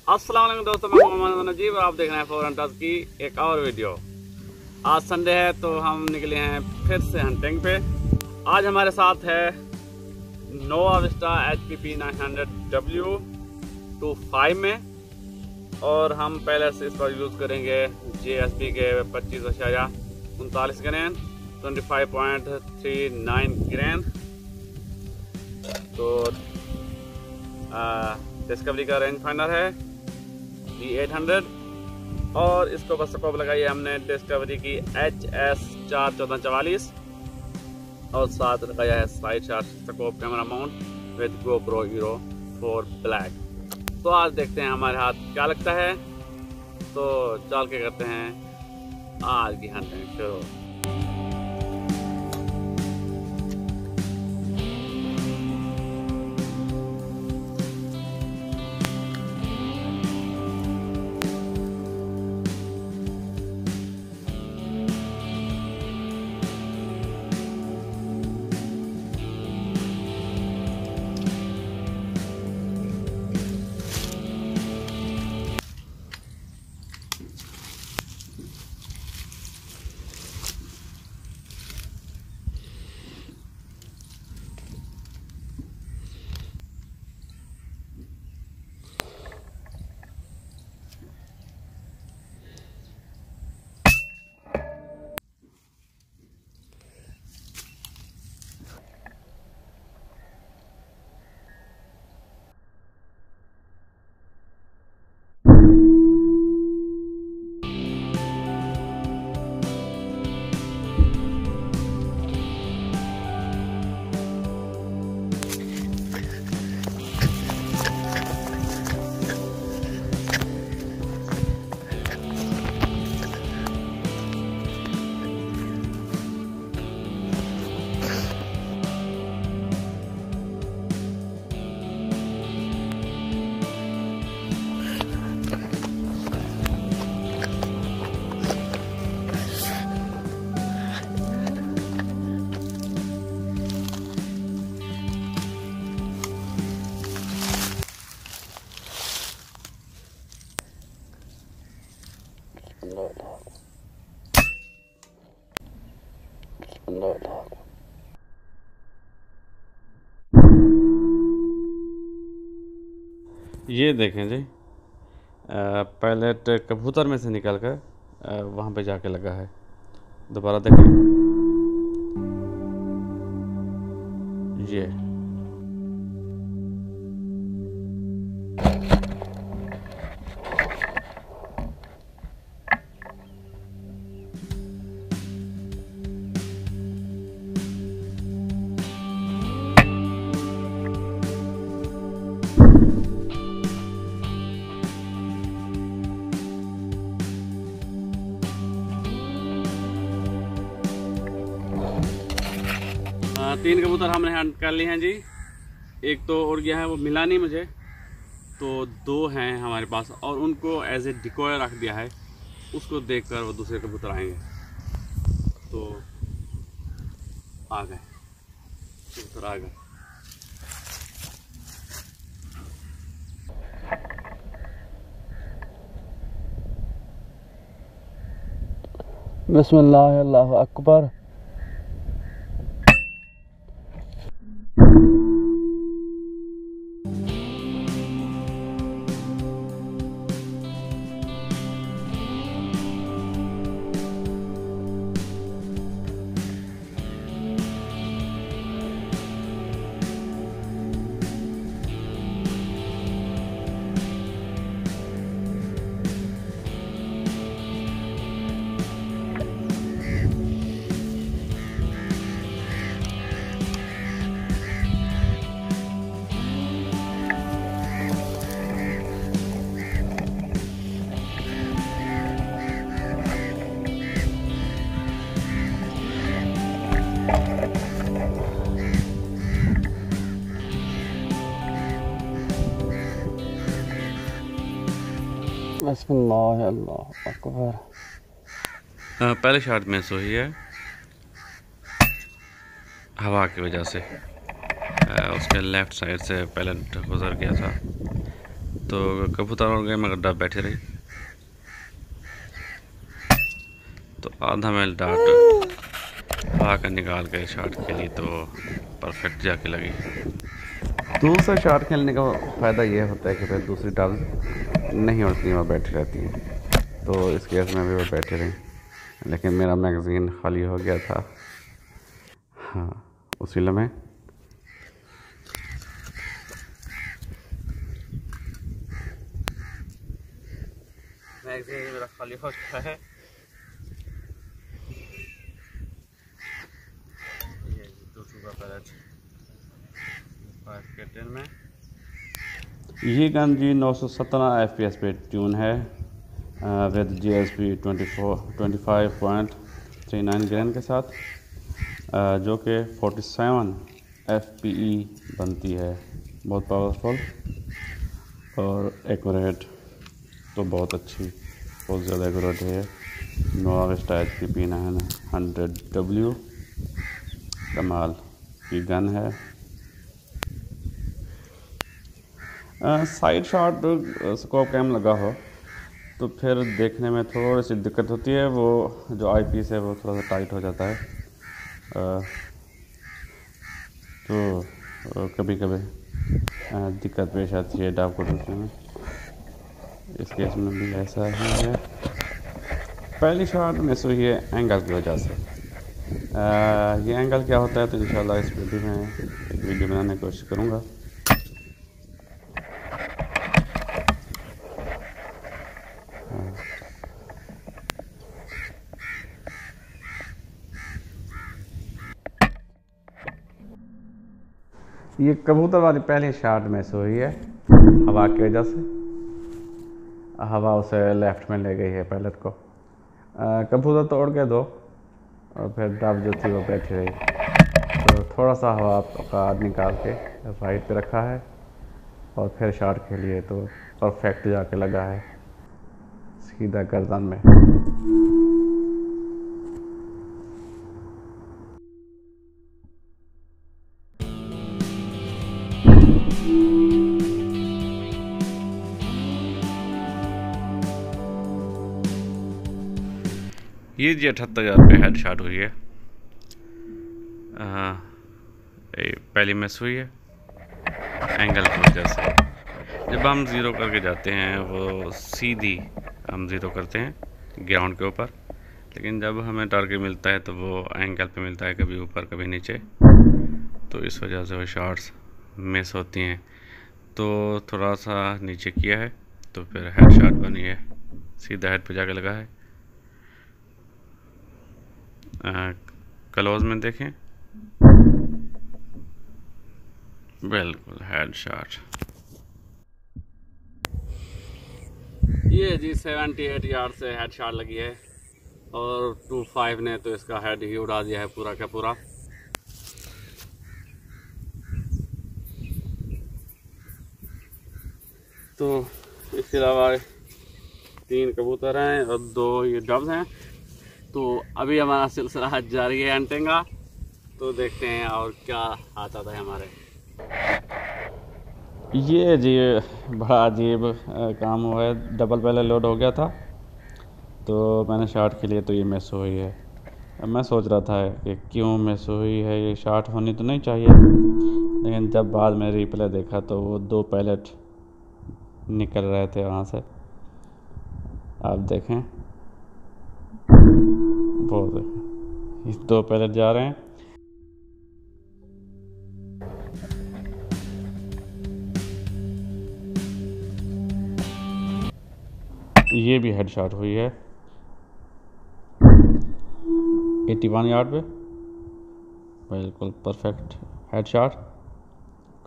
अस्सलाम वालेकुम दोस्तों, मैं मोहम्मद नजीब और आप देख रहे हैं फॉर हंटर्स की एक और वीडियो। आज संडे है तो हम निकले हैं फिर से हंटिंग पे। आज हमारे साथ है नोवा विस्टा HPP 900W25 में, और हम पहले से इस पर यूज़ करेंगे JSP के 25.39 ग्रेन 25.39 ग्रेन। तो डिस्कवरी का रेंज फाइंडर है D800 और इसको बस स्कोप लगाई है हमने डिस्कवरी की HS41444 और साथ लगाया है side shot scope camera mount with GoPro Hero 4 black. तो आज देखते हैं हमारे हाथ क्या लगता है। तो चल के करते हैं आज की हंटिंग शुरू। ये देखें जी, पायलट कबूतर में से निकल कर वहाँ पे जाके लगा है। दोबारा देखें, ये तीन कबूतर हमने हंट कर लिए हैं जी। एक तो उड़ गया है, वो मिला नहीं मुझे, तो दो हैं हमारे पास और उनको एज ए डिकॉय रख दिया है। उसको देखकर वो दूसरे कबूतर आएंगे। तो आ गए कबूतर, आ गए। बिस्मिल्लाह अल्लाहु अकबर। बिस्मिल्लाह अल्लाह अकबर। पहले शॉट मिस हुई है हवा की वजह से। उसके लेफ़्ट साइड से पैलेट गुजर गया था। तो कबूतर उड़ गए मगर डब बैठे रही। तो आधा मील डाट भाग निकाल के शॉट खेली तो परफेक्ट जाके लगी। दूसरा शॉट खेलने का फ़ायदा ये होता है कि फिर दूसरी डाल नहीं उड़ती, वह बैठी रहती हैं। तो इस केस में भी वो बैठे रही, लेकिन मेरा मैगज़ीन खाली हो गया था। हाँ, उसी लम्हे मैगज़ीन मेरा खाली हो चुका है। ये 2 का पैलेट 5 के 10 में। ये गन जी 917 FPS पे ट्यून है विद GSP 25.39 ग्रेन के साथ, जो कि 47 FPE बनती है। बहुत पावरफुल और एक्यूरेट, तो बहुत अच्छी, बहुत ज़्यादा एक्यूरेट है। नोवा स्टाइल की P9 100W कमाल की गन है। साइड शॉट स्कोप कैम लगा हो तो फिर देखने में थोड़ी सी दिक्कत होती है। वो जो आई पीस है वो थोड़ा सा टाइट हो जाता है, तो कभी कभी दिक्कत पेश आती है डाब को ढूंढने में। इस केस में भी ऐसा ही है। पहली शॉट मिस हुई है एंगल की वजह से। ये एंगल क्या होता है तो इंशाल्लाह इस वीडियो में एक वीडियो बनाने की कोशिश करूँगा। ये कबूतर वाली पहली शॉट मिस हुई है हवा की वजह से। हवा उसे लेफ्ट में ले गई है पैलेट को। कबूतर तो उड़ गए 2 और फिर डब जो थी वो बैठी रही। तो थोड़ा सा हवा का निकाल के राइट पे रखा है और फिर शॉट के लिए तो परफेक्ट जाके लगा है सीधा गर्दन में। ये जी 78,000 पे हेड शॉट हुई है। पहली मिस हुई है एंगल की वजह से। जब हम ज़ीरो करके जाते हैं वो सीधी हम ज़ीरो करते हैं ग्राउंड के ऊपर, लेकिन जब हमें टारगेट मिलता है तो वो एंगल पे मिलता है, कभी ऊपर कभी नीचे। तो इस वजह से वो शॉट्स मिस होती हैं। तो थोड़ा सा नीचे किया है तो फिर हेड शॉट बनी है, सीधा हेड पे जाके लगा है। क्लोज में देखें, बिल्कुल हेड शॉट। ये जी 78 यार्ड से हेड शॉट लगी है और 25 ने तो इसका हेड ही उड़ा दिया है पूरा का पूरा। तो इसके अलावा 3 कबूतर हैं और 2 ये डब्स हैं। तो अभी हमारा सिलसिला जारी है हंटिंग का, तो देखते हैं और क्या आता था हमारे। ये जी बड़ा अजीब काम हुआ है। डबल पहले लोड हो गया था तो मैंने शॉट के लिए तो ये मिस हुई है। मैं सोच रहा था कि क्यों मिस हुई है, ये शॉट होनी तो नहीं चाहिए, लेकिन जब बाद में रिप्ले देखा तो वो 2 पैलेट निकल रहे थे वहाँ से। आप देखें, वो देखें, इस 2 पैलेट जा रहे हैं। ये भी हेड शॉट हुई है 81 यार्ड पे, बिल्कुल परफेक्ट हेड शॉट।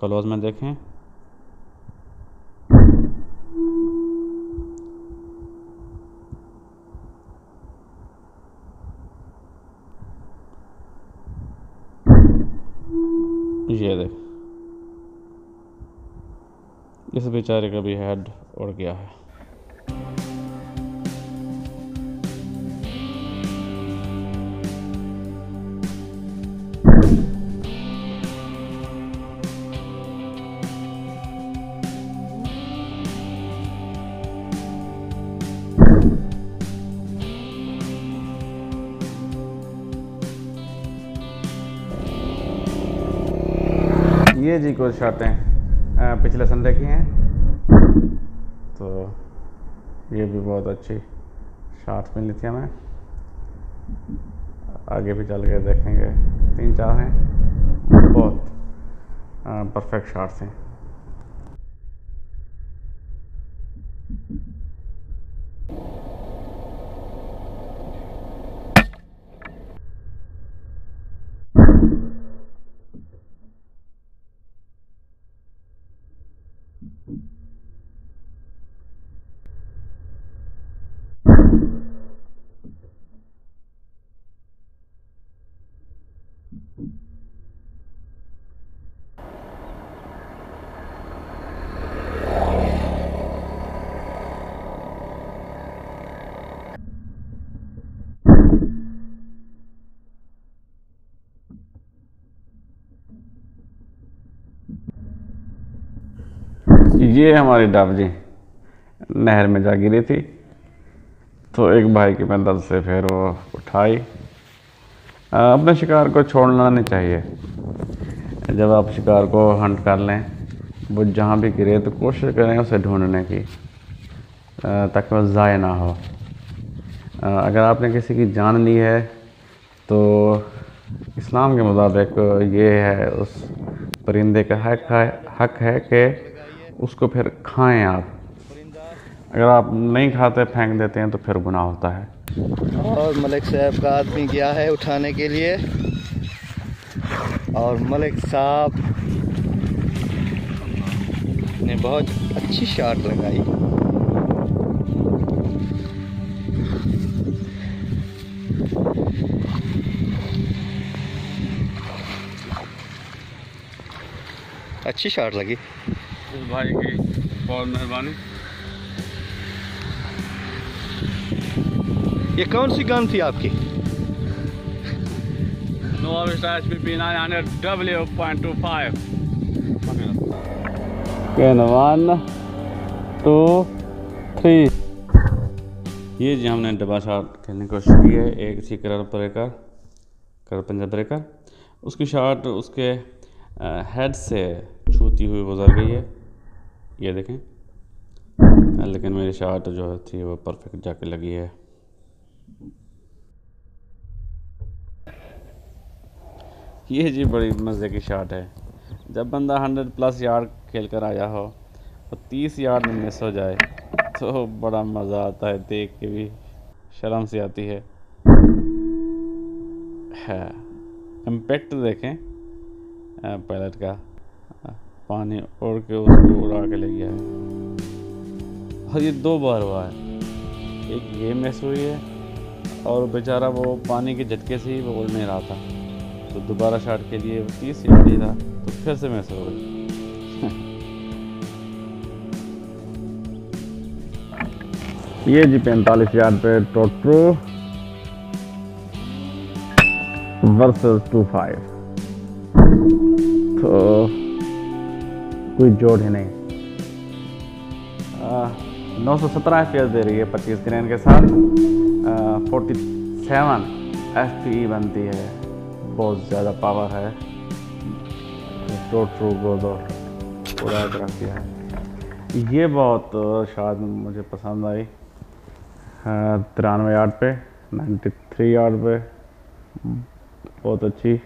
क्लोज में देखें, ये देख, इस बेचारे का भी हेड उड़ गया है। ये जी कुछ शर्टें पिछले संडे की हैं, तो ये भी बहुत अच्छी शर्ट मिली थी हमें। आगे भी चल के देखेंगे, 3-4 हैं, बहुत परफेक्ट शर्ट्स हैं। ये हमारी डब जी नहर में जा गिरी थी, तो एक भाई की मदद से फिर वो उठाई। अपने शिकार को छोड़ना नहीं चाहिए। जब आप शिकार को हंट कर लें, वो जहाँ भी गिरे तो कोशिश करें उसे ढूंढने की, ताकि वो ज़ाया ना हो। अगर आपने किसी की जान ली है तो इस्लाम के मुताबिक ये है उस परिंदे का हक है कि उसको फिर खाएं आप। अगर आप नहीं खाते, फेंक देते हैं, तो फिर गुनाह होता है। और मलिक साहब का आदमी गया है उठाने के लिए, और मलिक साहब ने बहुत अच्छी शॉट लगाई। अच्छी शॉट लगी इस भाई की बहुत मेहरबानी। ये कौन सी गन थी आपकी? Novista HPP 900 W.25। 1 2 3। ये जी हमने डब्बा शॉट खेलने की कोशिश की है। एक थी कर पंजा ब्रेकर, उसकी शॉट उसके हेड से छूती हुई गुजर गई है, ये देखें। लेकिन मेरी शॉट जो थी वो परफेक्ट जाके लगी है। ये जी बड़ी मज़े की शॉट है। जब बंदा 100+ यार्ड खेल कर आया हो और 30 यार्ड में मिस हो जाए तो बड़ा मज़ा आता है, देख के भी शर्म सी आती है। इम्पैक्ट देखें पायलट का, पानी उड़ के उसको उड़ा के ले गया है। और ये 2 बार हुआ है, एक ये मिस हुई है और बेचारा वो पानी के झटके से ही वो उड़ नहीं रहा था, तो दोबारा शॉट के लिए 30 यार्ड ही था, तो फिर से मिस हो गई। ये जी 45 यार्ड पे टोट्रो वर्सेस 25, तो कोई जोड़ ही नहीं। 917 FPS दे रही है 25 ग्रेन के साथ। 47 FPE बनती है, बहुत ज़्यादा पावर है। टोट्रो गोदर पूरा रख दिया है। ये बहुत शायद मुझे पसंद आई। 93 यार्ड पे, 93 यार्ड पे, बहुत अच्छी।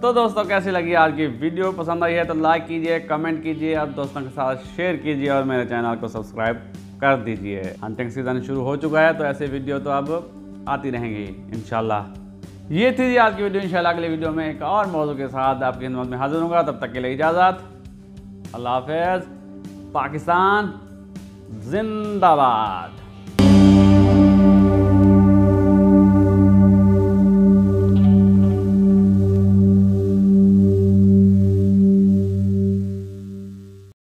तो दोस्तों कैसी लगी आज की वीडियो? पसंद आई है तो लाइक कीजिए, कमेंट कीजिए और दोस्तों के साथ शेयर कीजिए और मेरे चैनल को सब्सक्राइब कर दीजिए। हंटिंग सीजन शुरू हो चुका है तो ऐसे वीडियो तो अब आती रहेंगी इंशाल्लाह। ये थी आज की वीडियो। इंशाल्लाह अगली वीडियो में एक और मौजू के साथ आपकी खिदमत में हाजिर होगा। तब तक के लिए इजाज़त। अल्लाह हाफ़िज़। पाकिस्तान जिंदाबाद।